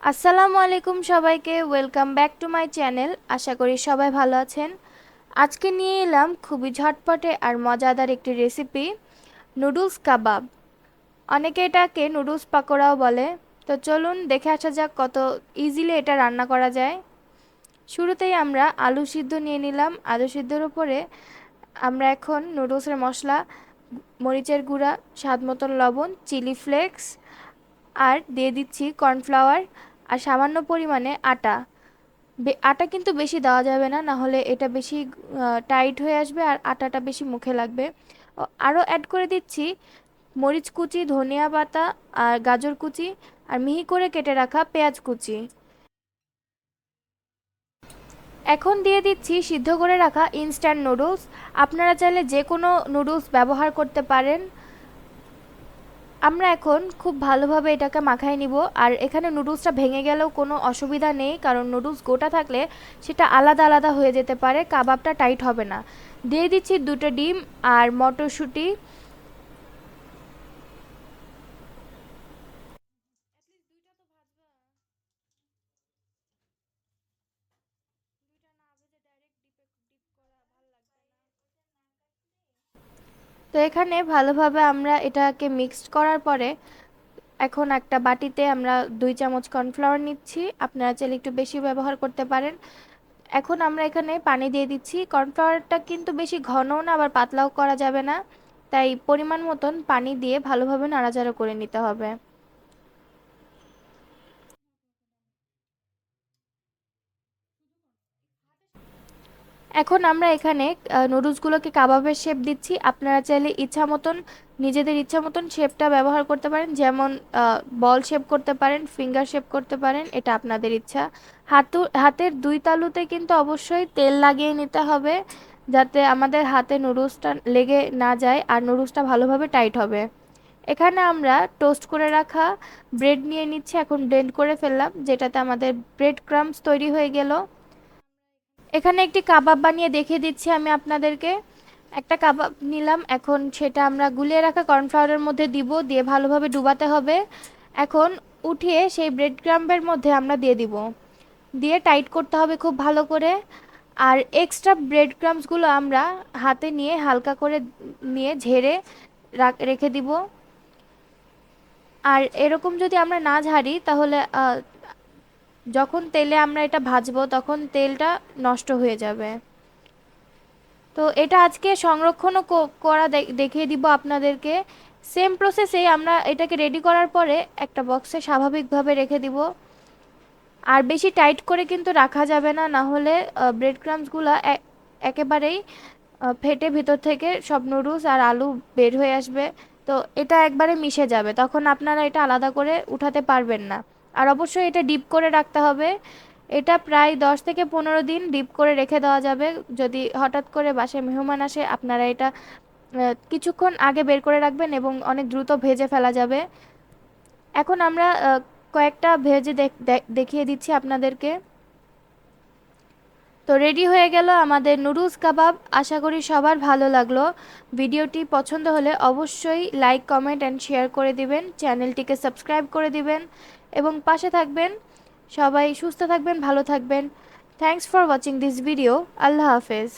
আসসালামু আলাইকুম সবাইকে, welcome back to my channel. আশা করি সবাই ভালো আছেন। আজকে নিয়ে এলাম খুবই ঝটপটে আর মজাদার একটি রেসিপি, নুডলস কাবাব। অনেকে এটাকে নুডলস পাকোড়াও বলে। তো চলুন দেখে আসা যাক কত ইজিলি এটা রান্না করা যায়। শুরুতেই আমরা আলু সিদ্ধ নিয়ে নিলাম। আলু সিদ্ধর উপরে আমরা এখন নুডলসের মশলা, মরিচের গুঁড়া, স্বাদ মতন লবণ, চিলি ফ্লেক্স আর দিয়ে দিচ্ছি কর্নফ্লাওয়ার আর সামান্য পরিমাণে আটা। আটা কিন্তু বেশি দেওয়া যাবে না, না হলে এটা বেশি টাইট হয়ে আসবে আর আটাটা বেশি মুখে লাগবে। আরও অ্যাড করে দিচ্ছি মরিচ কুচি, ধনিয়া পাতা আর গাজর কুচি আর মিহি করে কেটে রাখা পেঁয়াজ কুচি। এখন দিয়ে দিচ্ছি সিদ্ধ করে রাখা ইনস্ট্যান্ট নুডলস। আপনারা চাইলে যে কোনো নুডলস ব্যবহার করতে পারেন। আমরা এখন খুব ভালোভাবে এটাকে মাখায় নিব। আর এখানে নুডলসটা ভেঙে গেলেও কোনো অসুবিধা নেই, কারণ নুডলস গোটা থাকলে সেটা আলাদা আলাদা হয়ে যেতে পারে, কাবাবটা টাইট হবে না। দিয়ে দিচ্ছি দুটো ডিম আর মটরশুঁটি। তো এখানে ভালোভাবে আমরা এটাকে মিক্সড করার পরে এখন একটা বাটিতে আমরা 2 চামচ কর্নফ্লাওয়ার নিচ্ছি। আপনারা চাইলে একটু বেশি ব্যবহার করতে পারেন। এখন আমরা এখানে পানি দিয়ে দিচ্ছি। কর্নফ্লাওয়ারটা কিন্তু বেশি ঘনও না আবার পাতলাও করা যাবে না, তাই পরিমাণ মতন পানি দিয়ে ভালোভাবে নাড়াচাড়া করে নিতে হবে। এখন আমরা এখানে নুডলসগুলোকে কাবাবের শেপ দিচ্ছি। আপনারা চাইলে ইচ্ছা মতন, নিজেদের ইচ্ছা মতন শেপটা ব্যবহার করতে পারেন, যেমন বল শেপ করতে পারেন, ফিঙ্গার শেপ করতে পারেন, এটা আপনাদের ইচ্ছা। হাতের দুই তালুতে কিন্তু অবশ্যই তেল লাগিয়ে নিতে হবে, যাতে আমাদের হাতে নুডলসটা লেগে না যায় আর নুডলসটা ভালোভাবে টাইট হবে। এখানে আমরা টোস্ট করে রাখা ব্রেড নিয়ে নিচ্ছি, এখন ব্লেন্ড করে ফেললাম, যেটাতে আমাদের ব্রেড ক্রাম্বস তৈরি হয়ে গেল। এখানে একটি কাবাব বানিয়ে দেখিয়ে দিচ্ছি আমি আপনাদেরকে। একটা কাবাব নিলাম, এখন সেটা আমরা গুলিয়ে রাখা কর্নফ্লাওয়ারের মধ্যে দিব, দিয়ে ভালোভাবে ডুবাতে হবে। এখন উঠিয়ে সেই ব্রেড ক্রাম্বের মধ্যে আমরা দিয়ে দিব, দিয়ে টাইট করতে হবে খুব ভালো করে। আর এক্সট্রা ব্রেড ক্রাম্বসগুলো আমরা হাতে নিয়ে হালকা করে নিয়ে ঝেড়ে রেখে দিব। আর এরকম যদি আমরা না ঝাড়ি তাহলে যখন তেলে আমরা এটা ভাজবো তখন তেলটা নষ্ট হয়ে যাবে। তো এটা আজকে সংরক্ষণও করা দেখিয়ে দিব আপনাদেরকে। সেম প্রসেসেই আমরা এটাকে রেডি করার পরে একটা বক্সে স্বাভাবিকভাবে রেখে দিব। আর বেশি টাইট করে কিন্তু রাখা যাবে না, না হলে ব্রেড ক্রাম্বসগুলো একেবারেই ফেটে ভিতর থেকে সব নুডলস আর আলু বের হয়ে আসবে। তো এটা একবারে মিশে যাবে, তখন আপনারা এটা আলাদা করে উঠাতে পারবেন না। আর অবশ্যই এটা ডিপ করে রাখতে হবে। এটা প্রায় 10 থেকে 15 দিন ডিপ করে রেখে দেওয়া যাবে। যদি হঠাৎ করে বাসায় মেহমান আসে, আপনারা এটা কিছুক্ষণ আগে বের করে রাখবেন এবং অনেক দ্রুত ভেজে ফেলা যাবে। এখন আমরা কয়েকটা ভেজে দেখিয়ে দিচ্ছি আপনাদেরকে। তো রেডি হয়ে গেল আমাদের নুডলস কাবাব। আশা করি সবার ভালো লাগলো। ভিডিওটি পছন্দ হলে অবশ্যই লাইক, কমেন্ট অ্যান্ড শেয়ার করে দিবেন। চ্যানেলটিকে সাবস্ক্রাইব করে দিবেন এবং পাশে থাকবেন। সবাই সুস্থ থাকবেন, ভালো থাকবেন। Thanks for watching this video. আল্লাহ হাফেজ।